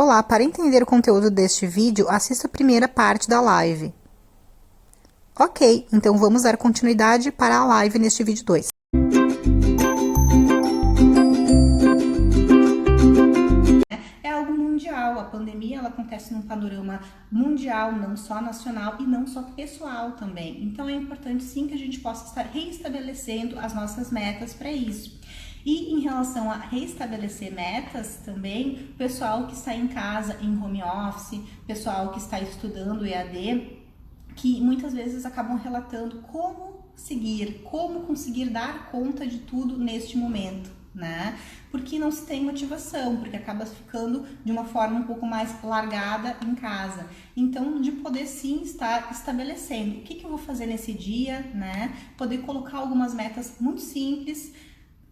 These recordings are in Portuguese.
Olá, para entender o conteúdo deste vídeo, assista a primeira parte da live. Ok, então vamos dar continuidade para a live neste vídeo 2. É algo mundial, a pandemia ela acontece num panorama mundial, não só nacional e não só pessoal também. Então é importante sim que a gente possa estar reestabelecendo as nossas metas para isso. E em relação a reestabelecer metas também, o pessoal que está em casa, em home office, pessoal que está estudando EAD, que muitas vezes acabam relatando como conseguir dar conta de tudo neste momento, né? Porque não se tem motivação, porque acaba ficando de uma forma um pouco mais largada em casa. Então, de poder sim estar estabelecendo o que eu vou fazer nesse dia, né? Poder colocar algumas metas muito simples.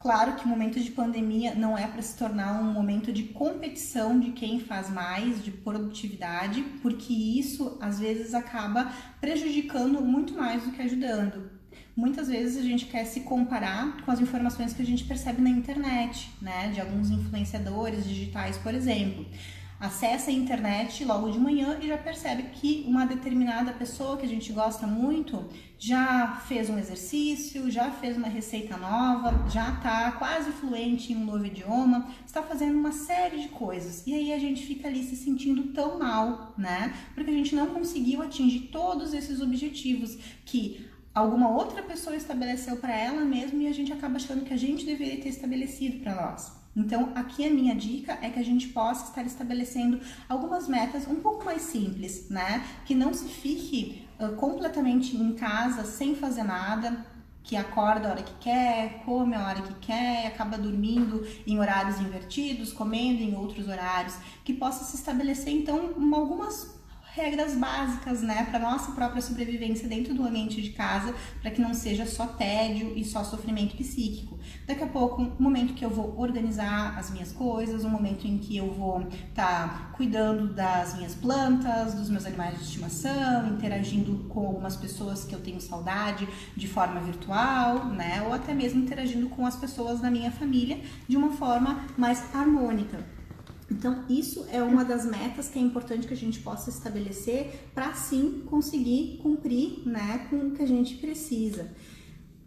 Claro que o momento de pandemia não é para se tornar um momento de competição de quem faz mais, de produtividade, porque isso às vezes acaba prejudicando muito mais do que ajudando. Muitas vezes a gente quer se comparar com as informações que a gente percebe na internet, né? De alguns influenciadores digitais, por exemplo. Acessa a internet logo de manhã e já percebe que uma determinada pessoa que a gente gosta muito já fez um exercício, já fez uma receita nova, já está quase fluente em um novo idioma, está fazendo uma série de coisas. E aí a gente fica ali se sentindo tão mal, né? Porque a gente não conseguiu atingir todos esses objetivos que alguma outra pessoa estabeleceu para ela mesma e a gente acaba achando que a gente deveria ter estabelecido para nós. Então, aqui a minha dica é que a gente possa estar estabelecendo algumas metas um pouco mais simples, né? Que não se fique completamente em casa sem fazer nada, que acorda a hora que quer, come a hora que quer, acaba dormindo em horários invertidos, comendo em outros horários, que possa se estabelecer, então, algumas regras básicas, né, para nossa própria sobrevivência dentro do ambiente de casa, para que não seja só tédio e só sofrimento psíquico. Daqui a pouco, um momento que eu vou organizar as minhas coisas, um momento em que eu vou estar cuidando das minhas plantas, dos meus animais de estimação, interagindo com algumas pessoas que eu tenho saudade de forma virtual, né, ou até mesmo interagindo com as pessoas da minha família de uma forma mais harmônica. Então, isso é uma das metas que é importante que a gente possa estabelecer para, sim, conseguir cumprir, né, com o que a gente precisa.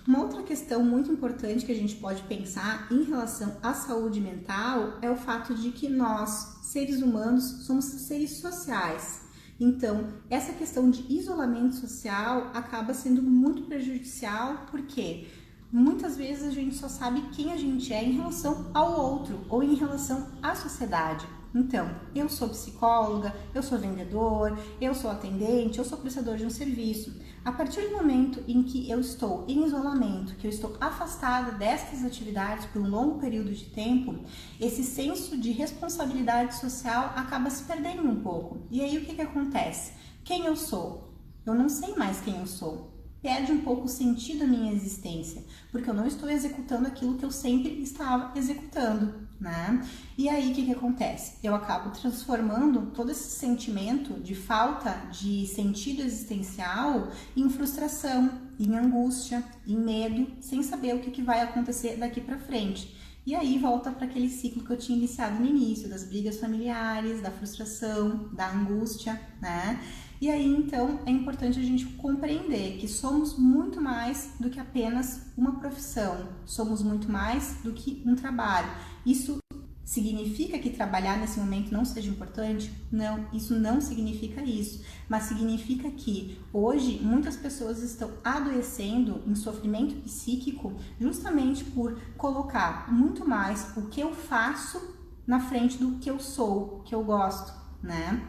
Uma outra questão muito importante que a gente pode pensar em relação à saúde mental é o fato de que nós, seres humanos, somos seres sociais. Então, essa questão de isolamento social acaba sendo muito prejudicial, porque muitas vezes a gente só sabe quem a gente é em relação ao outro ou em relação à sociedade. Então, eu sou psicóloga, eu sou vendedor, eu sou atendente, eu sou prestador de um serviço. A partir do momento em que eu estou em isolamento, que eu estou afastada destas atividades por um longo período de tempo, esse senso de responsabilidade social acaba se perdendo um pouco. E aí o que acontece? Quem eu sou? Eu não sei mais quem eu sou. Perde um pouco o sentido da minha existência, porque eu não estou executando aquilo que eu sempre estava executando, né? E aí, o que acontece? Eu acabo transformando todo esse sentimento de falta de sentido existencial em frustração, em angústia, em medo, sem saber o que vai acontecer daqui para frente. E aí volta para aquele ciclo que eu tinha iniciado no início, das brigas familiares, da frustração, da angústia, né? E aí, então, é importante a gente compreender que somos muito mais do que apenas uma profissão, somos muito mais do que um trabalho. Isso significa que trabalhar nesse momento não seja importante? Não, isso não significa isso, mas significa que hoje muitas pessoas estão adoecendo em sofrimento psíquico justamente por colocar muito mais o que eu faço na frente do que eu sou, que eu gosto, né?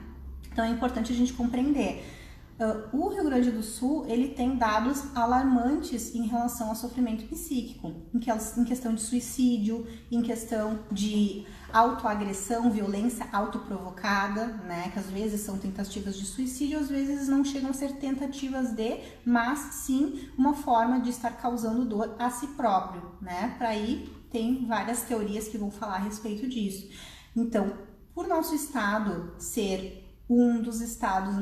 Então é importante a gente compreender. O Rio Grande do Sul, ele tem dados alarmantes em relação ao sofrimento psíquico, em questão de suicídio, em questão de autoagressão, violência autoprovocada, né, que às vezes são tentativas de suicídio, às vezes não chegam a ser tentativas de, mas sim uma forma de estar causando dor a si próprio, né, para aí tem várias teorias que vão falar a respeito disso. Então, por nosso estado ser um dos estados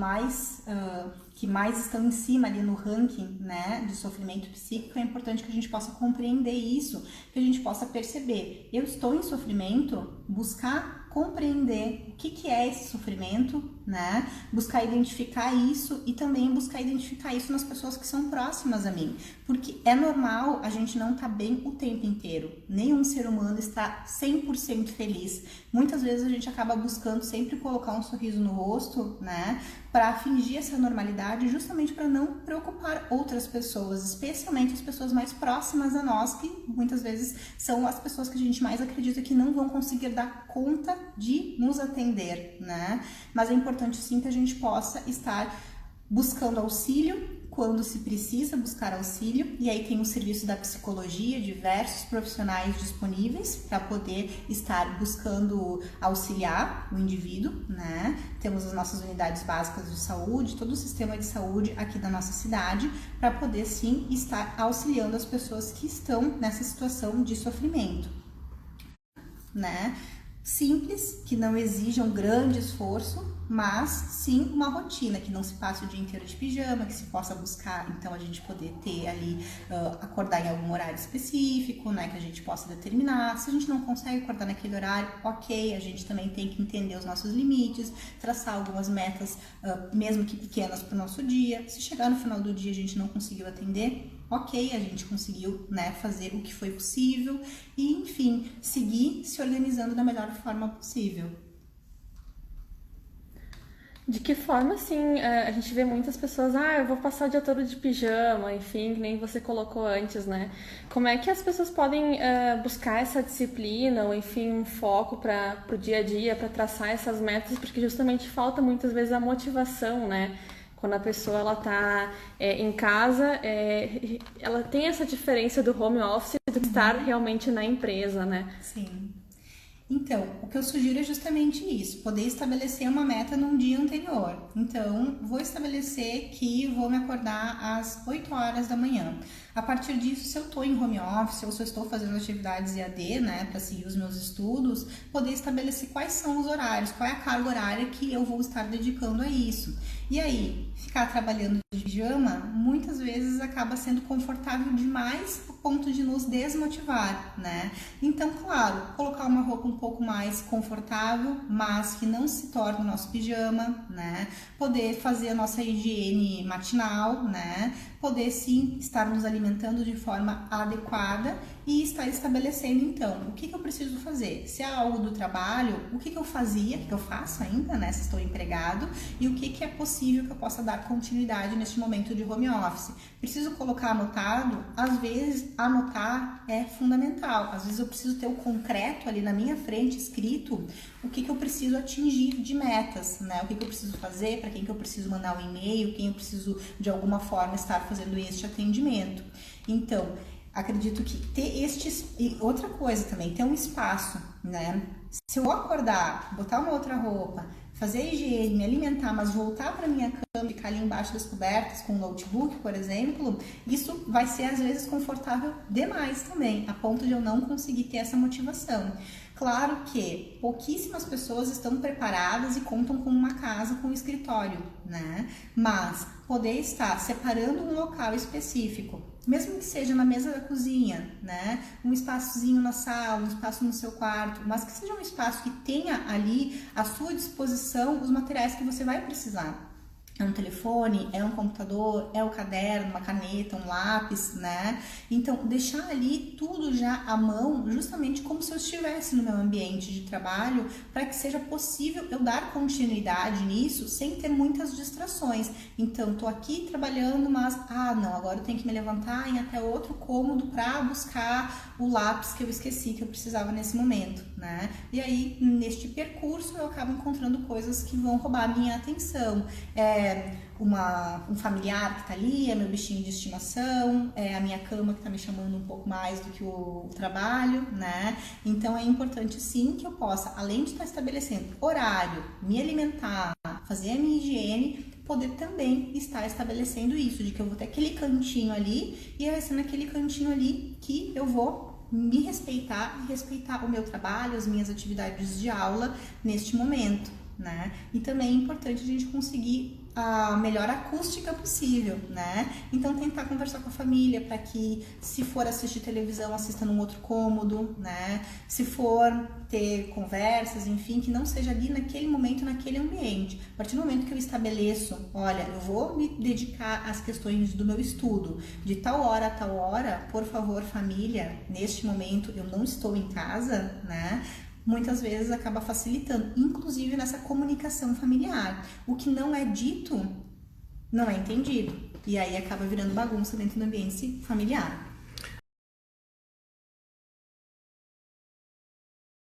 que mais estão em cima ali no ranking, né, de sofrimento psíquico, é importante que a gente possa compreender isso, que a gente possa perceber, eu estou em sofrimento, buscar compreender que é esse sofrimento, né? Buscar identificar isso e também buscar identificar isso nas pessoas que são próximas a mim. Porque é normal a gente não estar bem o tempo inteiro. Nenhum ser humano está 100% feliz. Muitas vezes a gente acaba buscando sempre colocar um sorriso no rosto, né? Para fingir essa normalidade, justamente para não preocupar outras pessoas, especialmente as pessoas mais próximas a nós, que muitas vezes são as pessoas que a gente mais acredita que não vão conseguir dar conta de nos atender, né? Mas é importante sim que a gente possa estar buscando auxílio quando se precisa buscar auxílio, e aí tem o serviço da psicologia, diversos profissionais disponíveis para poder estar buscando auxiliar o indivíduo, né? Temos as nossas unidades básicas de saúde, todo o sistema de saúde aqui da nossa cidade, para poder sim estar auxiliando as pessoas que estão nessa situação de sofrimento, né? Simples, que não exija um grande esforço, mas sim uma rotina, que não se passe o dia inteiro de pijama, que se possa buscar, então a gente poder ter ali, acordar em algum horário específico, né, que a gente possa determinar. Se a gente não consegue acordar naquele horário, ok, a gente também tem que entender os nossos limites, traçar algumas metas, mesmo que pequenas, para o nosso dia. Se chegar no final do dia a gente não conseguiu atender, ok, a gente conseguiu, né, fazer o que foi possível e, enfim, seguir se organizando da melhor forma possível. De que forma, assim, a gente vê muitas pessoas, eu vou passar o dia todo de pijama, enfim, que nem você colocou antes, né? Como é que as pessoas podem buscar essa disciplina, ou enfim, um foco para o dia a dia, para traçar essas metas, porque justamente falta muitas vezes a motivação, né? Quando a pessoa ela tá em casa, ela tem essa diferença do home office do estar realmente na empresa, né? Sim. Então, o que eu sugiro é justamente isso, poder estabelecer uma meta num dia anterior. Então, vou estabelecer que vou me acordar às 8 horas da manhã. A partir disso, se eu estou em home office ou se eu estou fazendo atividades EAD, né, para seguir os meus estudos, poder estabelecer quais são os horários, qual é a carga horária que eu vou estar dedicando a isso. E aí, ficar trabalhando de pijama, muitas vezes acaba sendo confortável demais a ponto de nos desmotivar, né? Então, claro, colocar uma roupa um pouco mais confortável, mas que não se torne o nosso pijama, né? Poder fazer a nossa higiene matinal, né? Poder sim estar nos alimentando de forma adequada e estar estabelecendo então o que eu preciso fazer. Se é algo do trabalho, o que eu fazia, o que eu faço ainda, né? Se estou empregado, e o que é possível que eu possa dar continuidade neste momento de home office. Preciso colocar anotado? Às vezes anotar é fundamental. Às vezes eu preciso ter o concreto ali na minha frente escrito o que eu preciso atingir de metas, né? O que eu preciso fazer, para quem que eu preciso mandar um e-mail, quem eu preciso de alguma forma estar fazendo este atendimento. Então, acredito que ter estes... E outra coisa também, ter um espaço, né? Se eu acordar, botar uma outra roupa, fazer a higiene, me alimentar, mas voltar para minha cama, ficar ali embaixo das cobertas com o notebook, por exemplo, isso vai ser às vezes confortável demais também, a ponto de eu não conseguir ter essa motivação. Claro que pouquíssimas pessoas estão preparadas e contam com uma casa com um escritório, né? Mas poder estar separando um local específico, mesmo que seja na mesa da cozinha, né? Um espaçozinho na sala, um espaço no seu quarto, mas que seja um espaço que tenha ali à sua disposição os materiais que você vai precisar. É um telefone, é um computador, é um caderno, uma caneta, um lápis, né? Então, deixar ali tudo já à mão, justamente como se eu estivesse no meu ambiente de trabalho, para que seja possível eu dar continuidade nisso sem ter muitas distrações. Então, tô aqui trabalhando, mas, não, agora eu tenho que me levantar e ir até outro cômodo para buscar o lápis que eu esqueci que eu precisava nesse momento, né? E aí, neste percurso, eu acabo encontrando coisas que vão roubar a minha atenção. Um familiar que tá ali, é meu bichinho de estimação, é a minha cama que tá me chamando um pouco mais do que o trabalho, né? Então é importante sim que eu possa, além de estar estabelecendo horário, me alimentar, fazer a minha higiene, poder também estar estabelecendo isso, de que eu vou ter aquele cantinho ali e vai ser naquele cantinho ali que eu vou me respeitar e respeitar o meu trabalho, as minhas atividades de aula neste momento. né? E também é importante a gente conseguir a melhor acústica possível, né? Então tentar conversar com a família para que, se for assistir televisão, assista num outro cômodo, né? Se for ter conversas, enfim, que não seja ali naquele momento, naquele ambiente. A partir do momento que eu estabeleço, olha, eu vou me dedicar às questões do meu estudo, de tal hora a tal hora, por favor, família, neste momento eu não estou em casa, né? Muitas vezes acaba facilitando, inclusive nessa comunicação familiar. O que não é dito, não é entendido. E aí acaba virando bagunça dentro do ambiente familiar.